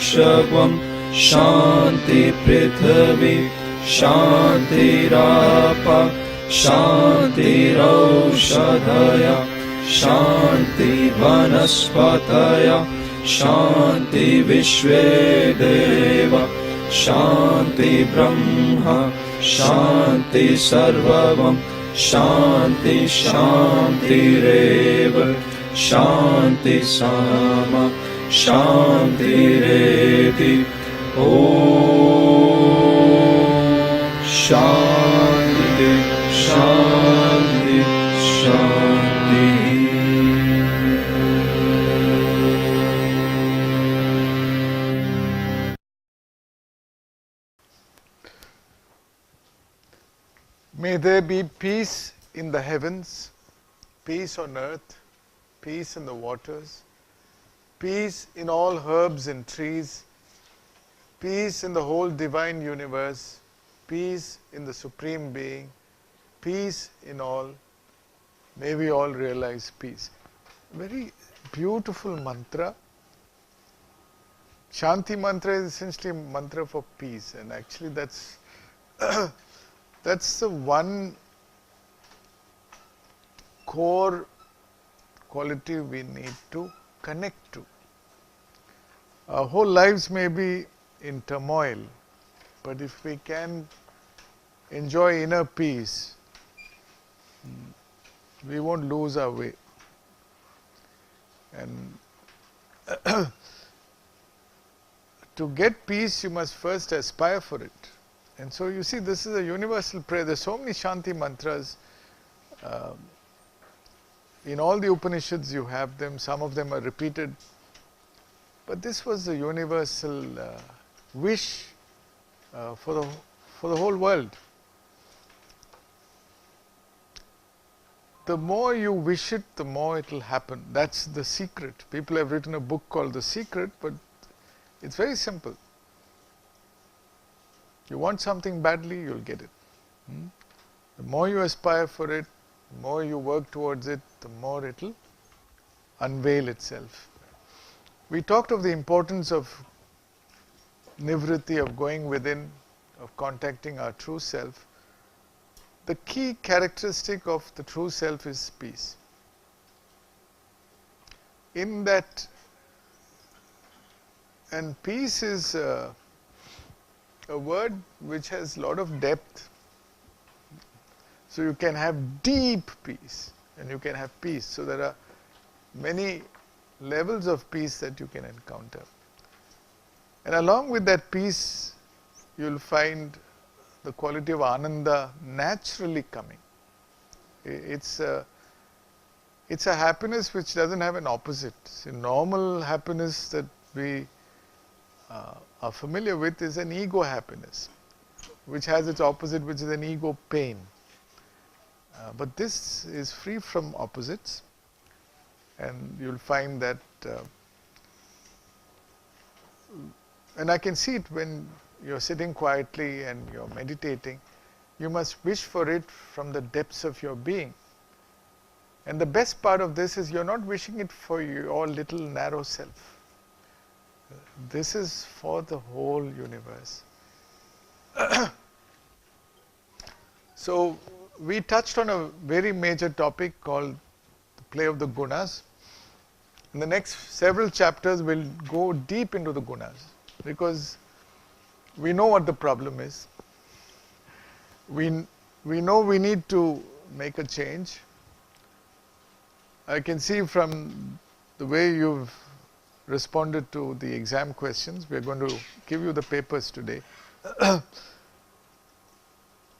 वृक्षवं शान्ति पृथिवी शान्तिराप शान्तिरौषधय शान्ति वनस्पतय शान्ति विश्वे देव शान्ति ब्रह्म शान्ति सर्वं शान्ति शान्तिरेव शान्ति सामा शान्तिरेति ॐ शान्ति शान्ति शान्ति. May there be peace in the heavens, peace on earth, peace in the waters, peace in all herbs and trees, peace in the whole divine universe, peace in the Supreme Being, peace in all. May we all realize peace. Very beautiful mantra. Shanti mantra is essentially a mantra for peace, and actually that's that's the one core quality we need to connect to. Our whole lives may be in turmoil, but if we can enjoy inner peace, we won't lose our way. And to get peace, you must first aspire for it. And so you see, this is a universal prayer. There are so many Shanti mantras. In all the Upanishads you have them, some of them are repeated. But this was the universal wish for the whole world. The more you wish it, the more it will happen. That's the secret. People have written a book called The Secret, but it's very simple. You want something badly, you'll get it. The more you aspire for it, the more you work towards it, the more it will unveil itself. We talked of the importance of nivritti, of going within, of contacting our true self. The key characteristic of the true self is peace. In that, and peace is a word which has a lot of depth. So you can have deep peace and you can have peace. So there are many levels of peace that you can encounter. And along with that peace, you'll find the quality of ananda naturally coming. It's a happiness which doesn't have an opposite. See, normal happiness that we are familiar with is an ego happiness, which has its opposite, which is an ego pain. But this is free from opposites, and you'll find that, and I can see it when you're sitting quietly and you're meditating, you must wish for it from the depths of your being. And the best part of this is you're not wishing it for your little narrow self. This is for the whole universe. So we touched on a very major topic called the play of the gunas. In the next several chapters we'll go deep into the gunas, because we know what the problem is. We know we need to make a change. I can see from the way you've responded to the exam questions, we're going to give you the papers today.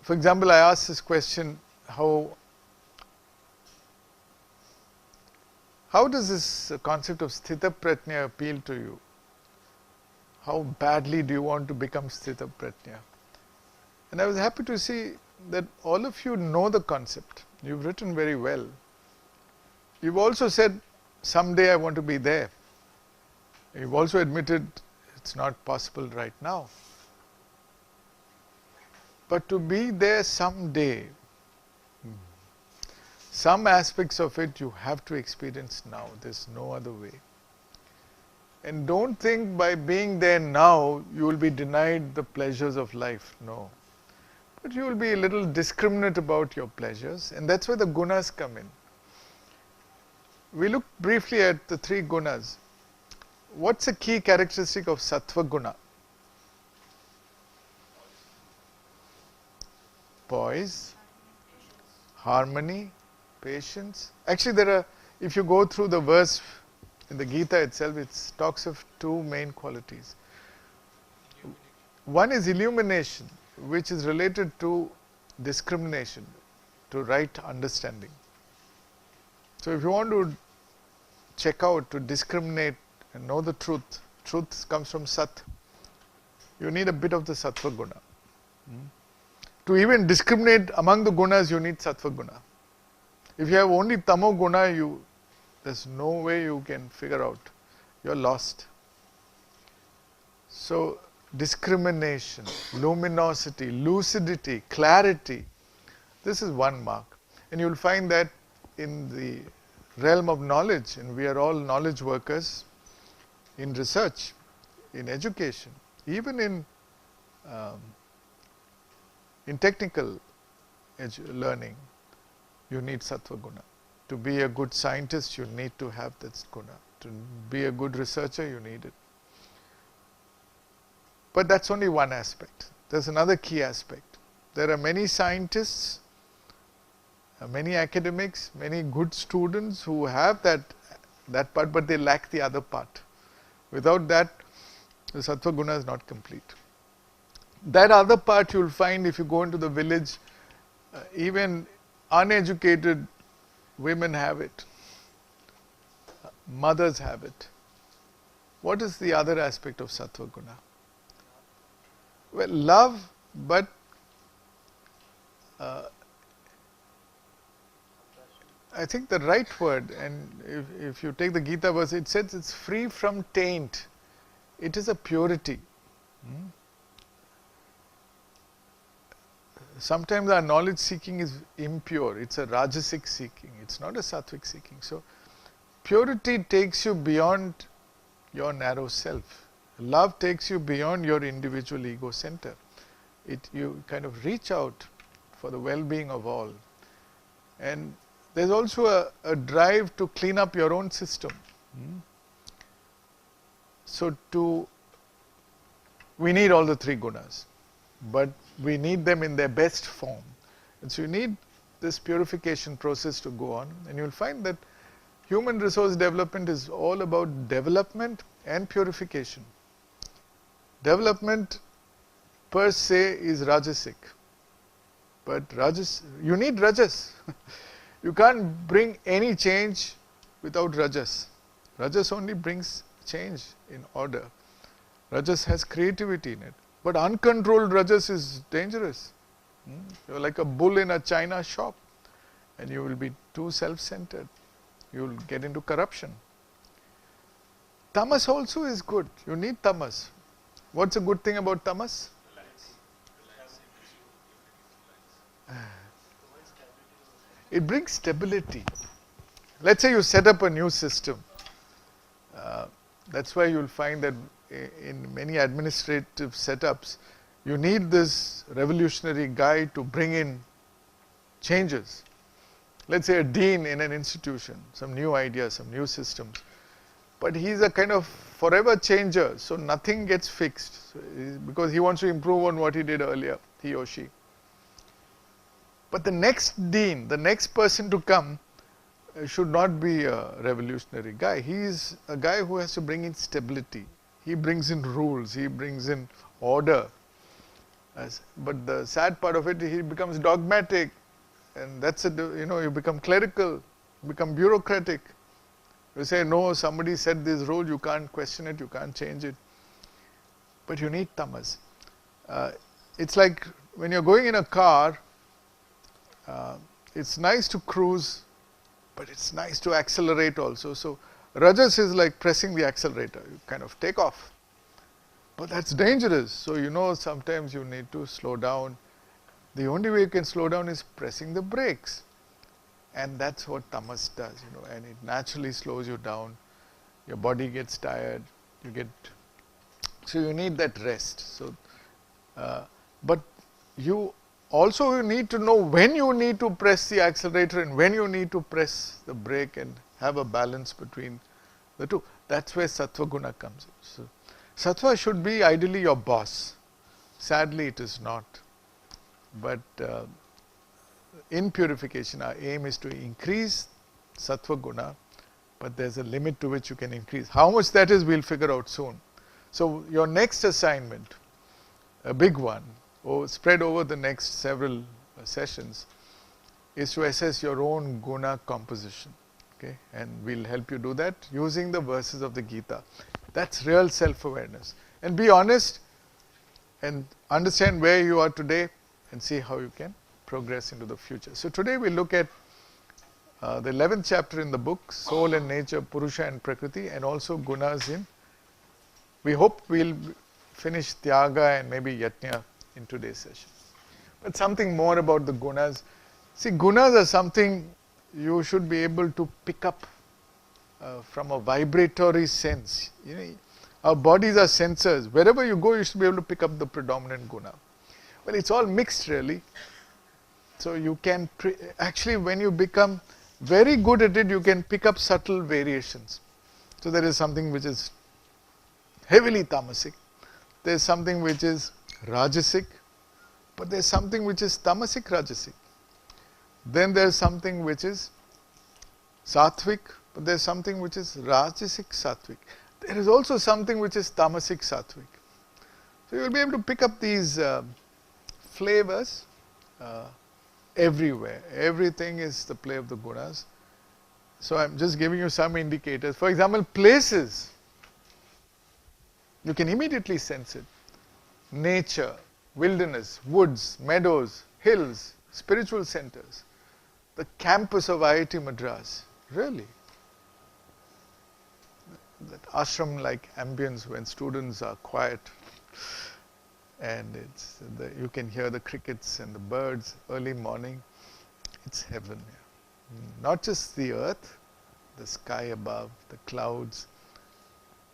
For example, I asked this question, how does this concept of sthita pratnya appeal to you? How badly do you want to become sthita pratnya? And I was happy to see that all of you know the concept. You've written very well. You've also said, someday I want to be there. You've also admitted it's not possible right now. But to be there someday, some aspects of it you have to experience now. There's no other way. And don't think by being there now you will be denied the pleasures of life. No. But you will be a little discriminate about your pleasures, and that's where the gunas come in. We look briefly at the three gunas. What's a key characteristic of sattva guna? Poise, harmony, patience. Actually, if you go through the verse in the Gita itself, it talks of two main qualities. One is illumination, which is related to discrimination, to right understanding. So if you want to check out, to discriminate and know the truth, truth comes from Sat. You need a bit of the Sattva guna. To even discriminate among the gunas, you need Sattva guna. If you have only Tamo guna, there's no way you can figure out. You're lost. So discrimination, luminosity, lucidity, clarity, this is one mark. And you'll find that in the realm of knowledge, and we are all knowledge workers in research, in education, even in technical learning, you need Sattva guna. To be a good scientist, you need to have that guna. To be a good researcher, you need it. But that's only one aspect. There's another key aspect. There are many scientists, many academics, many good students who have that part, but they lack the other part. Without that, the Sattva guna is not complete. That other part you will find if you go into the village, even uneducated women have it. Mothers have it. What is the other aspect of Sattva guna? Well, love, but I think the right word, and if you take the Gita verse, it says it's free from taint. It is a purity. Sometimes our knowledge seeking is impure. It's a rajasic seeking. It's not a sattvic seeking. So, purity takes you beyond your narrow self. Love takes you beyond your individual ego center. You kind of reach out for the well-being of all. And there's also a drive to clean up your own system. So we need all the three gunas, but we need them in their best form. And so you need this purification process to go on, and you'll find that human resource development is all about development and purification. Development per se is rajasic, but you need rajas. You can't bring any change without rajas. Rajas only brings change in order. Rajas has creativity in it. But uncontrolled rajas is dangerous. You're like a bull in a china shop, and you will be too self-centered. You will get into corruption. Tamas also is good. You need tamas. What's a good thing about tamas? It brings stability. Let's say you set up a new system. That's why you'll find that in many administrative setups, you need this revolutionary guy to bring in changes. Let's say a dean in an institution, some new ideas, some new systems. But he's a kind of forever changer, so nothing gets fixed because he wants to improve on what he did earlier, he or she. But the next dean, the next person to come, should not be a revolutionary guy. He is a guy who has to bring in stability. He brings in rules, he brings in order. But the sad part of it, he becomes dogmatic, and that's you become clerical, become bureaucratic. You say, no, somebody said this rule, you can't question it, you can't change it. But you need tamas. It's like when you're going in a car, it's nice to cruise, but it's nice to accelerate also. So rajas is like pressing the accelerator. You kind of take off. But that's dangerous. So sometimes you need to slow down. The only way you can slow down is pressing the brakes. And that's what tamas does, and it naturally slows you down. Your body gets tired. You get, so you need that rest. So, but you also need to know when you need to press the accelerator and when you need to press the brake and have a balance between the two. That's where sattva guna comes in. So, sattva should be ideally your boss. Sadly, it is not. But in purification, our aim is to increase sattva guna, but there's a limit to which you can increase. How much that is, we'll figure out soon. So, your next assignment, a big one, spread over the next several sessions, is to assess your own guna composition. Okay? And we'll help you do that using the verses of the Gita. That's real self-awareness. And be honest and understand where you are today and see how you can progress into the future. So today we'll look at the 11th chapter in the book, Soul and Nature, Purusha and Prakriti, and also Gunas in. We hope we'll finish Tyaga and maybe Yagna in today's session. But something more about the Gunas. See, Gunas are something you should be able to pick up from a vibratory sense. You know, our bodies are sensors. Wherever you go, you should be able to pick up the predominant guna. Well, it's all mixed really. So you can, actually when you become very good at it, you can pick up subtle variations. So there is something which is heavily tamasic. There is something which is rajasic. But there is something which is tamasic rajasic. Then there is something which is sattvic. But there is something which is rajasic sattvic. There is also something which is tamasic sattvic. So you will be able to pick up these flavors everywhere. Everything is the play of the gunas. So I am just giving you some indicators. For example, places. You can immediately sense it. Nature, wilderness, woods, meadows, hills, spiritual centers. The campus of IIT Madras. Really. That ashram-like ambience when students are quiet and you can hear the crickets and the birds early morning. It's heaven here. Not just the earth, the sky above, the clouds.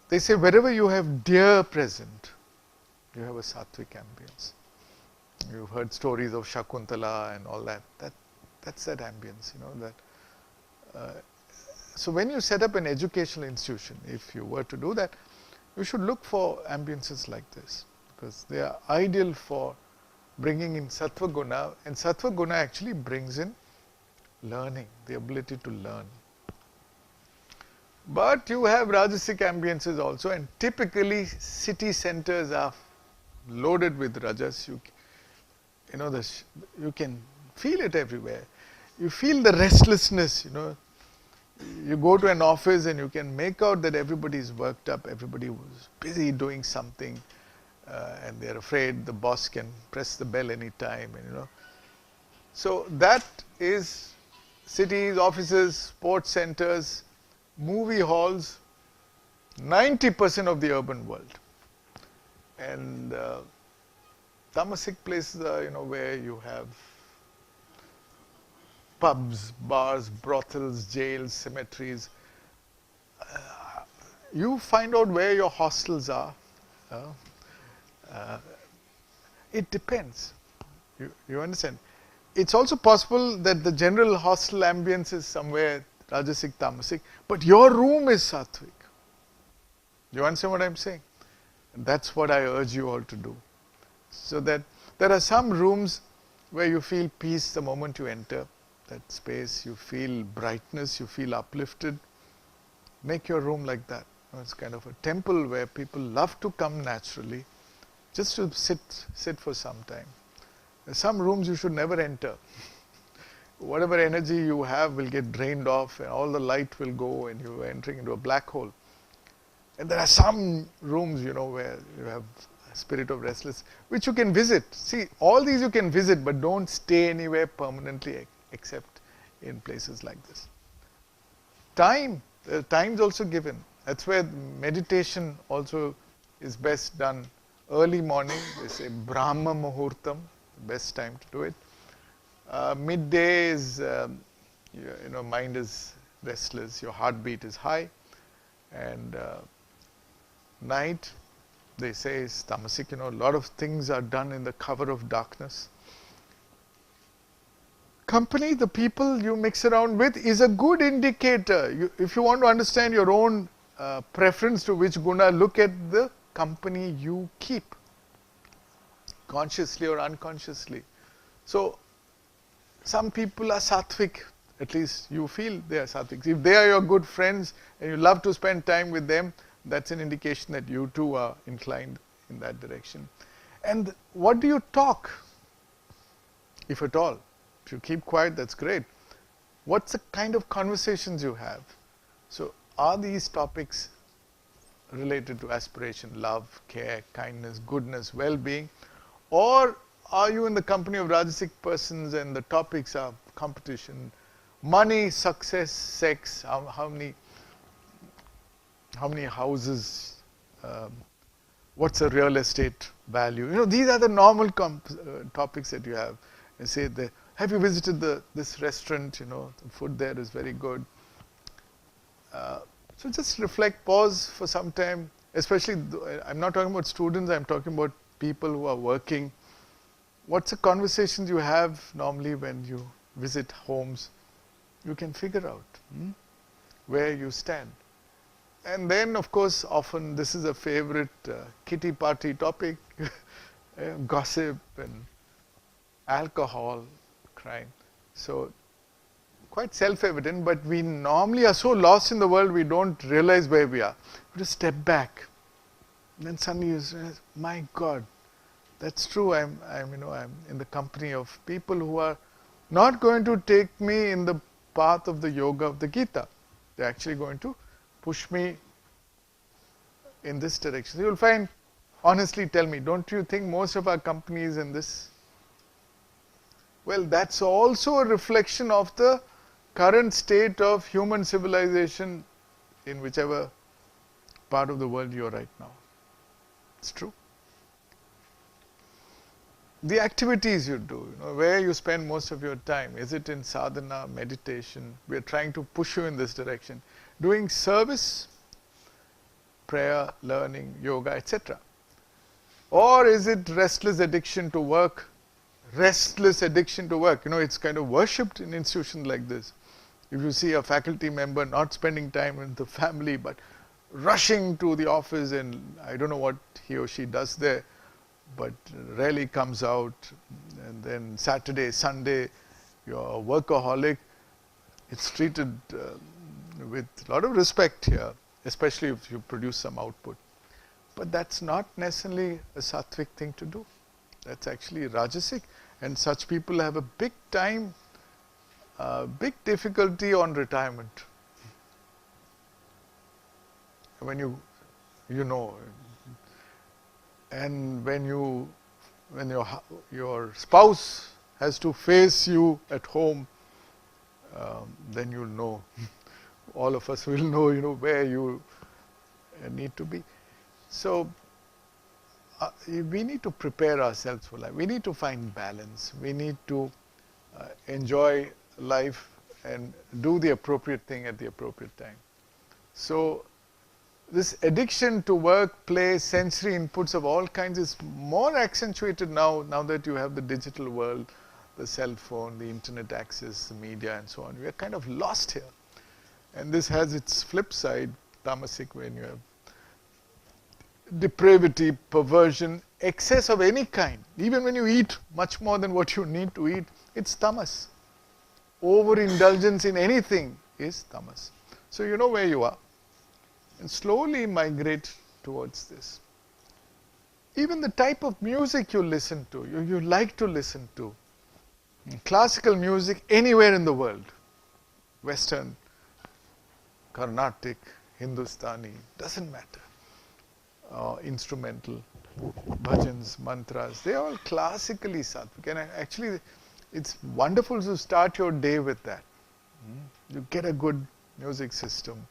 They say wherever you have deer present, you have a sattvic ambience. You've heard stories of Shakuntala and all that. That's that ambience, you know. That. So when you set up an educational institution, if you were to do that, you should look for ambiences like this, because they are ideal for bringing in sattva guna, and sattva guna actually brings in learning, the ability to learn. But you have rajasic ambiences also, and typically city centers are loaded with rajas. You can feel it everywhere. You feel the restlessness, you know. You go to an office and you can make out that everybody is worked up, everybody was busy doing something, and they're afraid the boss can press the bell any time, and you know. So that is cities, offices, sports centers, movie halls, 90% of the urban world. And tamasic places are, you know, where you have pubs, bars, brothels, jails, cemeteries. You find out where your hostels are. It depends. You understand? It's also possible that the general hostel ambience is somewhere rajasic, tamasic, but your room is sattvic. You understand what I'm saying? That's what I urge you all to do. So that there are some rooms where you feel peace the moment you enter that space, you feel brightness, you feel uplifted. Make your room like that. It's kind of a temple where people love to come naturally, just to sit for some time. There's some rooms you should never enter. Whatever energy you have will get drained off and all the light will go and you're entering into a black hole. And there are some rooms, you know, where you have a spirit of restlessness, which you can visit. See, all these you can visit, but don't stay anywhere permanently except in places like this. Time is also given. That's where meditation also is best done early morning. They say Brahma Muhurtam, best time to do it. Midday is, you know, mind is restless, your heartbeat is high, and Night, they say, is tamasic. A lot of things are done in the cover of darkness. Company, the people you mix around with, is a good indicator. If you want to understand your own preference to which guna, look at the company you keep, consciously or unconsciously. So, some people are sattvic, at least you feel they are sattvic. If they are your good friends and you love to spend time with them, that's an indication that you too are inclined in that direction. And what do you talk, if at all? If you keep quiet, that's great. What's the kind of conversations you have? So, are these topics related to aspiration, love, care, kindness, goodness, well-being? Or are you in the company of Rajasic persons and the topics are competition, money, success, sex, how many houses, what's a real estate value? These are the normal topics that you have. You say, have you visited this restaurant? The food there is very good. So just reflect, pause for some time, especially, I'm not talking about students, I'm talking about people who are working. What's the conversations you have normally when you visit homes? You can figure out where you stand. And then, of course, often this is a favorite kitty party topic, gossip and alcohol, crime. So, quite self-evident, but we normally are so lost in the world, we don't realize where we are. We just step back. And then suddenly you say, my God, that's true. I'm in the company of people who are not going to take me in the path of the yoga of the Gita. They're actually going to push me in this direction. You'll find, honestly, tell me, don't you think most of our company is in this? Well, that's also a reflection of the current state of human civilization in whichever part of the world you're right now. It's true. The activities you do, where you spend most of your time, is it in sadhana, meditation? We are trying to push you in this direction. Doing service, prayer, learning, yoga, etc. Or is it restless addiction to work? Restless addiction to work. It's kind of worshipped in institutions like this. If you see a faculty member not spending time with the family but rushing to the office, and I don't know what he or she does there, but rarely comes out, and then Saturday, Sunday, you're a workaholic, it's treated with a lot of respect here, especially if you produce some output. But that's not necessarily a sattvic thing to do. That's actually rajasic, and such people have a big difficulty on retirement. When and when your spouse has to face you at home, then you'll know. All of us will know, where you need to be. So we need to prepare ourselves for life. We need to find balance. We need to enjoy life and do the appropriate thing at the appropriate time. So this addiction to work, play, sensory inputs of all kinds is more accentuated now that you have the digital world, the cell phone, the internet access, the media and so on. We are kind of lost here. And this has its flip side, tamasic, when you have depravity, perversion, excess of any kind. Even when you eat much more than what you need to eat, it's tamas. Overindulgence in anything is tamas. So you know where you are. And slowly migrate towards this. Even the type of music you listen to, you like to listen to. Classical music anywhere in the world. Western, Carnatic, Hindustani, doesn't matter. Instrumental, bhajans, mantras, they are all classically sattvic. And actually, it's wonderful to start your day with that. You get a good music system.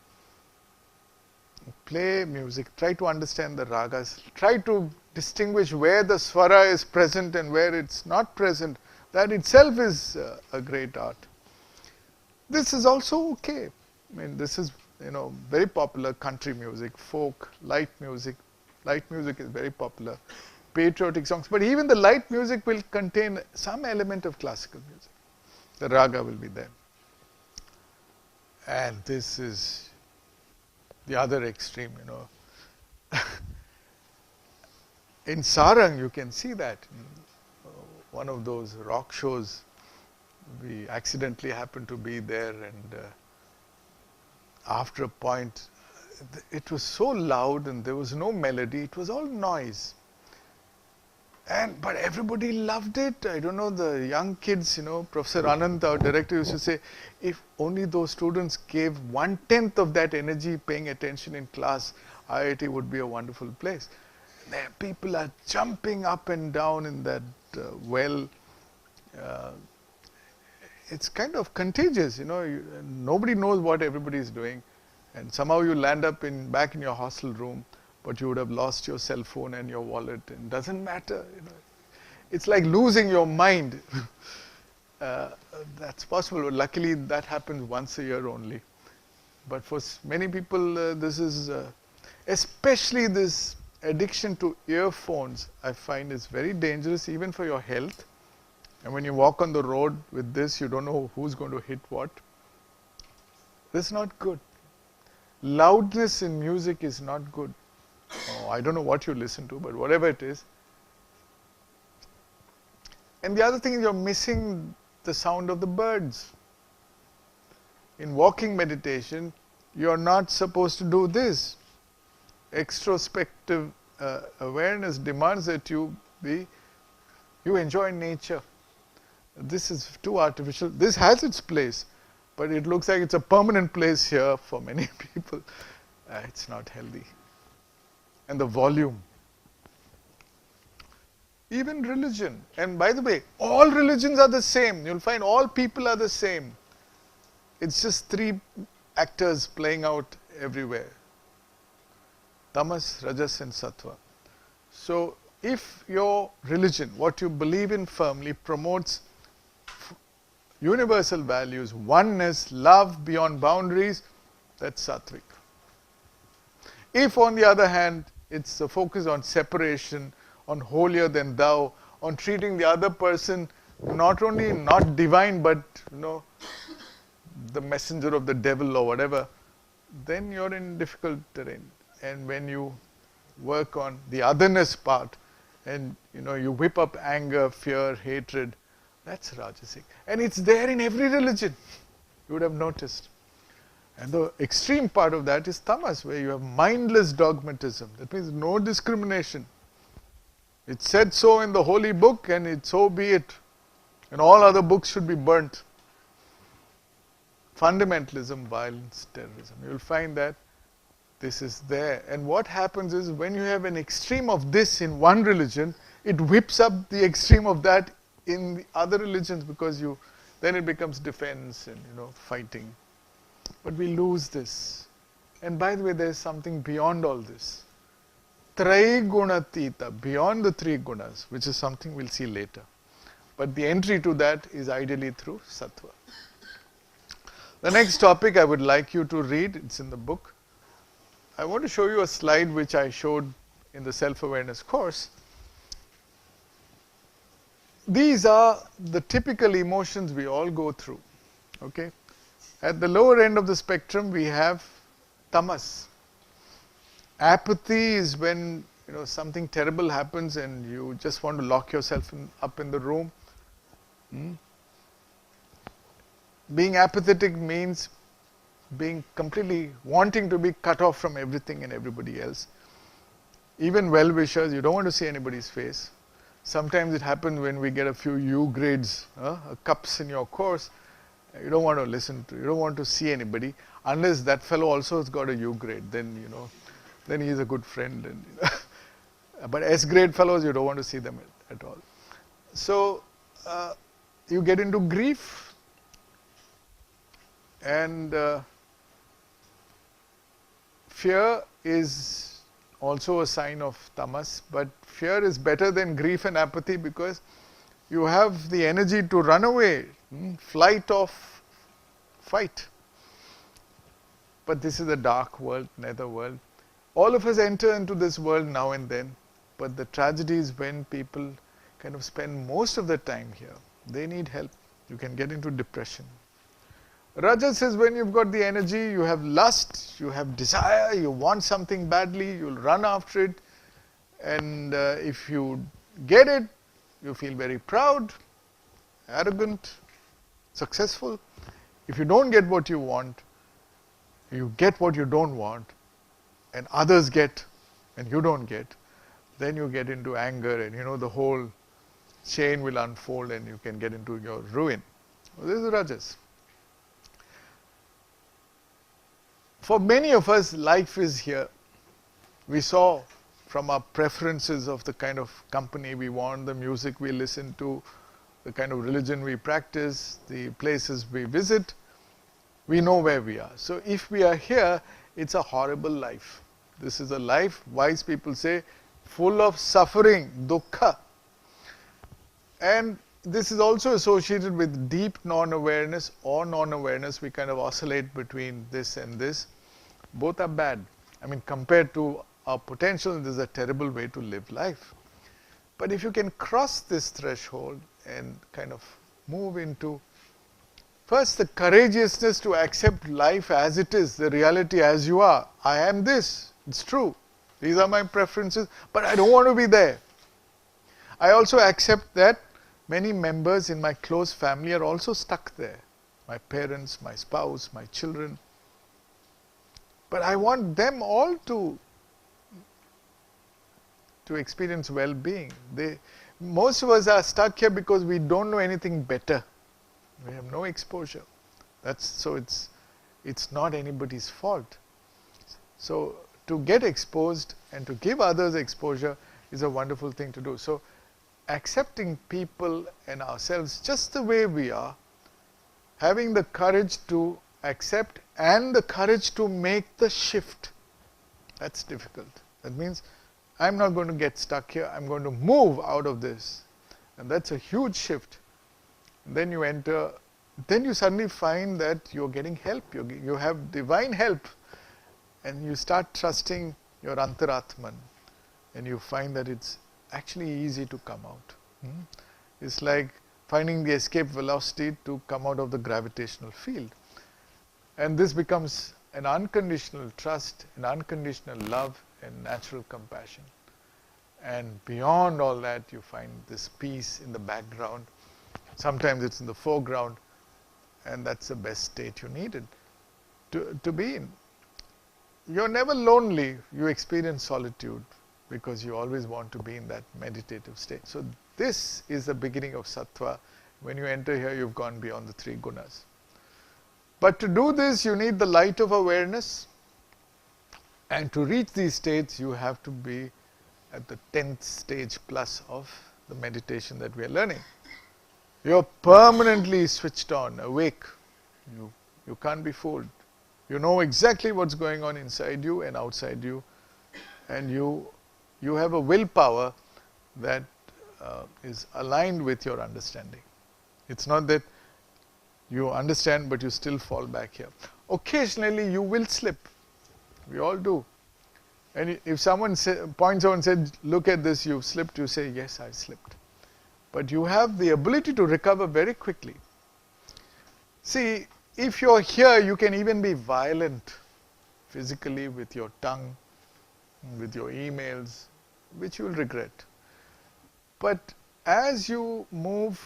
Play music, try to understand the ragas, try to distinguish where the swara is present and where it's not present. That itself is a great art. This is also okay. I mean, this is, very popular country music, folk, light music. Light music is very popular. Patriotic songs. But even the light music will contain some element of classical music. The raga will be there. And this is the other extreme, In Sarang, you can see that. One of those rock shows, we accidentally happened to be there, and after a point, it was so loud and there was no melody, it was all noise. But everybody loved it. I don't know, the young kids, Professor Anand, our director, used to say, if only those students gave 1/10 of that energy paying attention in class, IIT would be a wonderful place. There people are jumping up and down in that well. It's kind of contagious, nobody knows what everybody is doing, and somehow you land up back in your hostel room, but you would have lost your cell phone and your wallet, and doesn't matter, It's like losing your mind. That's possible, but luckily that happens once a year only. But for many people, this is, especially this addiction to earphones, I find is very dangerous even for your health. And when you walk on the road with this, you don't know who's going to hit what. This is not good. Loudness in music is not good. I don't know what you listen to, but whatever it is. And the other thing is you're missing the sound of the birds. In walking meditation, you're not supposed to do this. Extrospective awareness demands that you enjoy nature. This is too artificial. This has its place, but it looks like it's a permanent place here for many people. It's not healthy. And the volume. Even religion. And by the way, all religions are the same. You'll find all people are the same. It's just three actors playing out everywhere. Tamas, Rajas and Sattva. So, if your religion, what you believe in firmly, promotes universal values, oneness, love beyond boundaries, that's sattvic. If on the other hand, it's a focus on separation, on holier than thou, on treating the other person not only not divine, but the messenger of the devil or whatever, then you're in difficult terrain. And when you work on the otherness part, and you whip up anger, fear, hatred, that's rajasic. And it's there in every religion, you would have noticed. And the extreme part of that is tamas, where you have mindless dogmatism. That means no discrimination. It's said so in the holy book, and so be it. And all other books should be burnt. Fundamentalism, violence, terrorism. You'll find that this is there. And what happens is, when you have an extreme of this in one religion, it whips up the extreme of that in the other religions, because then it becomes defense and fighting. But we lose this. And by the way, there is something beyond all this. Traigunatita, beyond the three gunas, which is something we'll see later. But the entry to that is ideally through sattva. The next topic I would like you to read, it's in the book. I want to show you a slide which I showed in the self-awareness course. These are the typical emotions we all go through. Okay? At the lower end of the spectrum, we have tamas. Apathy is when something terrible happens and you just want to lock yourself up in the room. Being apathetic means being completely wanting to be cut off from everything and everybody else. Even well-wishers, you don't want to see anybody's face. Sometimes it happens when we get a few U grades, cups in your course. You don't want to you don't want to see anybody unless that fellow also has got a U grade. Then then he is a good friend. And but S grade fellows, you don't want to see them at all. So you get into grief, and fear is also a sign of tamas, but fear is better than grief and apathy because you have the energy to run away, flight or fight. But this is a dark world, nether world. All of us enter into this world now and then, but the tragedy is when people kind of spend most of their time here. They need help. You can get into depression. Rajas is when you've got the energy, you have lust, you have desire, you want something badly, you'll run after it, and if you get it, you feel very proud, arrogant, successful. If you don't get what you want, you get what you don't want, and others get and you don't get, then you get into anger, and the whole chain will unfold and you can get into your ruin. Well, this is Rajas. For many of us, life is here. We saw from our preferences of the kind of company we want, the music we listen to, the kind of religion we practice, the places we visit, we know where we are. So if we are here, it's a horrible life. This is a life, wise people say, full of suffering, dukkha. And this is also associated with deep non-awareness or non-awareness. We kind of oscillate between this and this. Both are bad. I mean, compared to our potential, this is a terrible way to live life. But if you can cross this threshold and kind of move into, first, the courageousness to accept life as it is, the reality as you are. I am this. It's true. These are my preferences, but I don't want to be there. I also accept that many members in my close family are also stuck there. My parents, my spouse, my children. But I want them all to experience well-being. Most of us are stuck here because we don't know anything better. We have no exposure. So it's not anybody's fault. So to get exposed and to give others exposure is a wonderful thing to do. So accepting people and ourselves just the way we are, having the courage to accept and the courage to make the shift. That's difficult. That means I'm not going to get stuck here. I'm going to move out of this. And that's a huge shift. Then you enter, then you suddenly find that you're getting help. You have divine help. And you start trusting your Antaratman. And you find that it's actually easy to come out. It's like finding the escape velocity to come out of the gravitational field. And this becomes an unconditional trust, an unconditional love, and natural compassion. And beyond all that, you find this peace in the background. Sometimes it's in the foreground, and that's the best state you needed to be in. You're never lonely. You experience solitude because you always want to be in that meditative state. So this is the beginning of sattva. When you enter here, you've gone beyond the 3 gunas. But to do this, you need the light of awareness. And to reach these states, you have to be at the 10th stage plus of the meditation that we are learning. You're permanently switched on, awake. You can't be fooled. You know exactly what's going on inside you and outside you. And you have a willpower that is aligned with your understanding. It's not that you understand but you still fall back here. Occasionally you will slip. We all do. And if someone points out and says, look at this, you've slipped, you say, yes, I slipped. But you have the ability to recover very quickly. See, if you're here, you can even be violent physically with your tongue, with your emails, which you will regret. But as you move,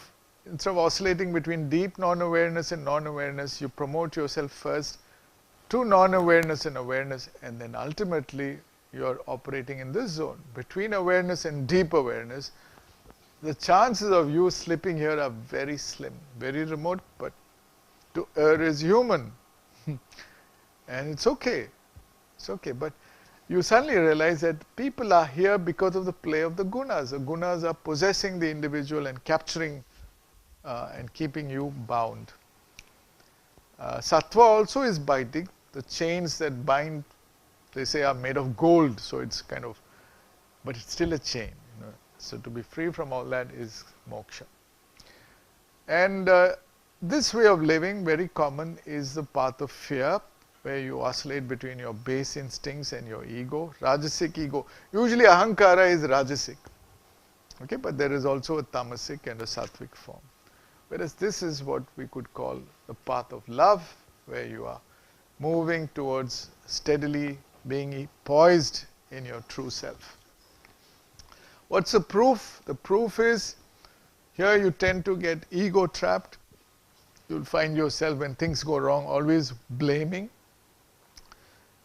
instead of oscillating between deep non-awareness and non-awareness, you promote yourself first to non-awareness and awareness, and then ultimately you're operating in this zone. Between awareness and deep awareness, the chances of you slipping here are very slim, very remote, but to err is human. And it's okay. It's okay. But you suddenly realize that people are here because of the play of the gunas. The gunas are possessing the individual and capturing and keeping you bound. Sattva also is binding. The chains that bind, they say, are made of gold. So it's kind of, but it's still a chain. So to be free from all that is moksha. And this way of living, very common, is the path of fear. where you oscillate between your base instincts and your ego. Rajasic ego. Usually ahankara is rajasic. Okay, but there is also a tamasic and a sattvic form. Whereas this is what we could call the path of love, where you are moving towards steadily being poised in your true self. What's the proof? The proof is, here you tend to get ego trapped. You'll find yourself, when things go wrong, always blaming,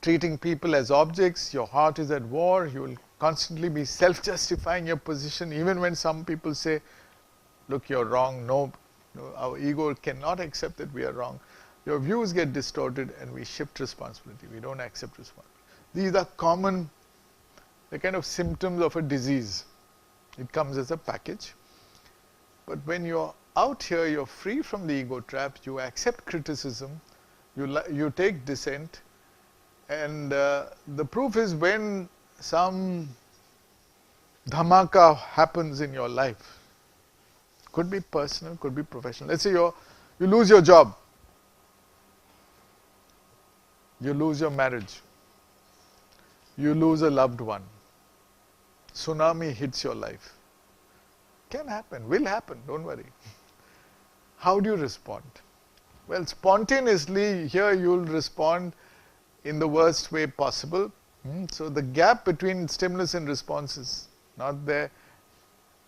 treating people as objects. Your heart is at war. You will constantly be self-justifying your position, even when some people say, look, you're wrong. No, our ego cannot accept that we are wrong. Your views get distorted and we shift responsibility. We don't accept responsibility. These are common, the kind of symptoms of a disease. It comes as a package. But when you're out here, you're free from the ego trap. You accept criticism. You take dissent. And the proof is when some dhamaka happens in your life. Could be personal, could be professional. Let's say you lose your job. You lose your marriage. You lose a loved one. Tsunami hits your life. Can happen, will happen, don't worry. How do you respond? Well, spontaneously, here you'll respond in the worst way possible. So the gap between stimulus and response is not there.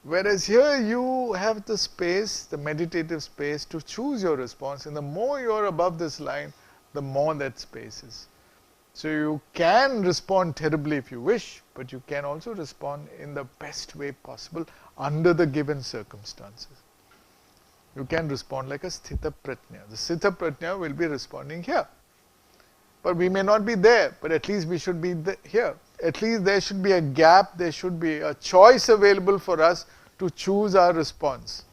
Whereas here you have the space, the meditative space, to choose your response. And the more you're above this line, the more that space is. So you can respond terribly if you wish, but you can also respond in the best way possible under the given circumstances. You can respond like a sthita pratnya. The sthita pratnya will be responding here. But we may not be there, but at least we should be here. At least there should be a gap, there should be a choice available for us to choose our response.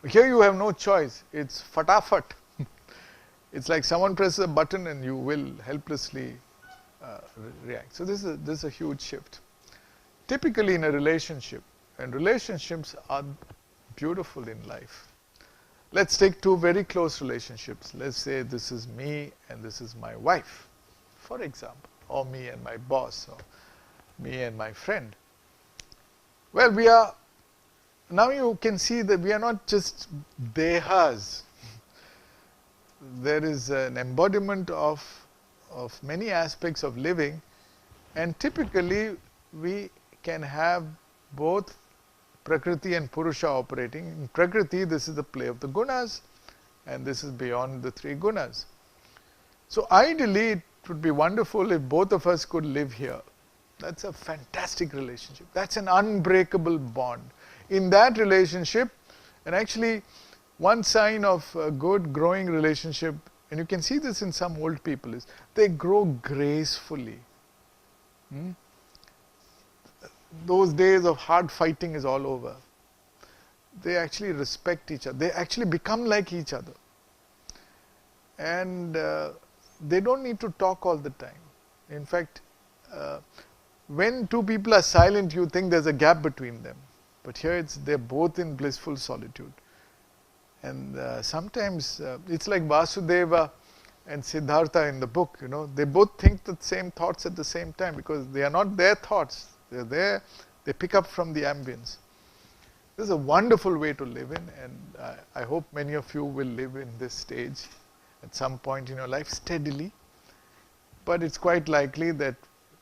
Here you have no choice. It's fatafat. It's like someone presses a button and you will helplessly react. So this is a huge shift. Typically in a relationship, and relationships are beautiful in life. Let's take two very close relationships. Let's say this is me and this is my wife, for example, or me and my boss, or me and my friend. Well, now you can see that we are not just dehas. There is an embodiment of many aspects of living, and typically we can have both Prakriti and Purusha operating. In Prakriti, this is the play of the Gunas, and this is beyond the three Gunas. So ideally, it would be wonderful if both of us could live here. That's a fantastic relationship. That's an unbreakable bond. In that relationship, and actually one sign of a good growing relationship, and you can see this in some old people, is they grow gracefully. Those days of hard fighting is all over. They actually respect each other. They actually become like each other. And they don't need to talk all the time. In fact, when two people are silent, you think there's a gap between them. But here they're both in blissful solitude. And sometimes it's like Vasudeva and Siddhartha in the book, they both think the same thoughts at the same time because they are not their thoughts. They're there, they pick up from the ambience. This is a wonderful way to live in, and I hope many of you will live in this stage at some point in your life steadily. But it's quite likely that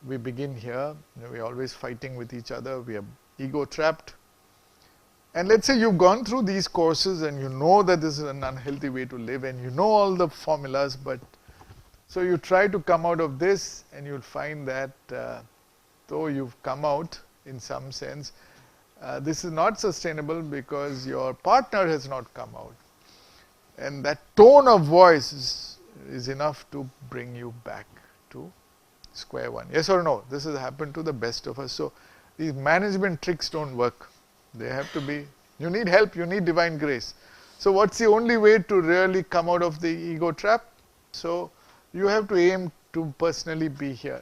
we begin here, we're always fighting with each other, we are ego trapped. And let's say you've gone through these courses and you know that this is an unhealthy way to live and you know all the formulas, but so you try to come out of this and you'll find that though you've come out in some sense, this is not sustainable because your partner has not come out. And that tone of voice is enough to bring you back to square one. Yes or no? This has happened to the best of us. So these management tricks don't work. They have to be, you need help, you need divine grace. So what's the only way to really come out of the ego trap? So you have to aim to personally be here.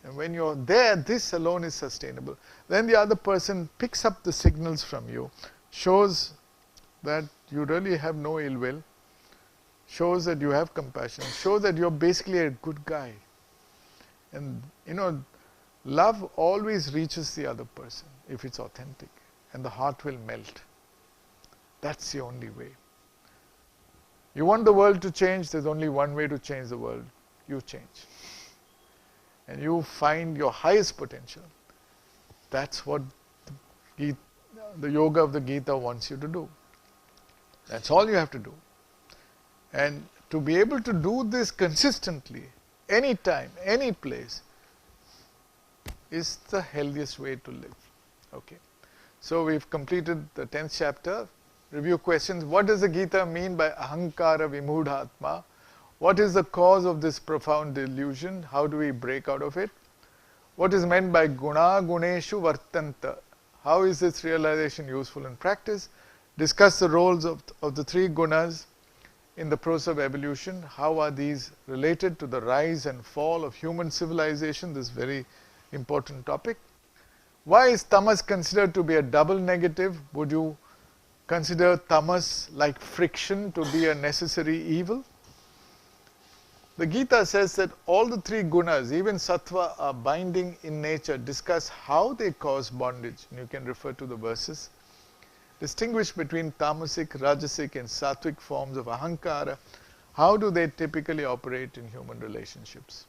And when you're there, this alone is sustainable. Then the other person picks up the signals from you, shows that you really have no ill will, shows that you have compassion, shows that you're basically a good guy. And love always reaches the other person if it's authentic, and the heart will melt. That's the only way. You want the world to change, there's only one way to change the world. You change. And you find your highest potential. That's what the yoga of the Gita wants you to do. That's all you have to do. And to be able to do this consistently, anytime, any place, is the healthiest way to live. Okay. So we've completed the 10th chapter. Review questions. What does the Gita mean by ahankara vimudhatma? What is the cause of this profound delusion? How do we break out of it? What is meant by guna guneshu vartanta? How is this realization useful in practice? Discuss the roles of the three gunas in the process of evolution. How are these related to the rise and fall of human civilization? This very important topic. Why is tamas considered to be a double negative? Would you consider tamas like friction to be a necessary evil? The Gita says that all the three gunas, even sattva, are binding in nature. Discuss how they cause bondage. And you can refer to the verses. Distinguish between tamasic, rajasic and sattvic forms of ahankara. How do they typically operate in human relationships?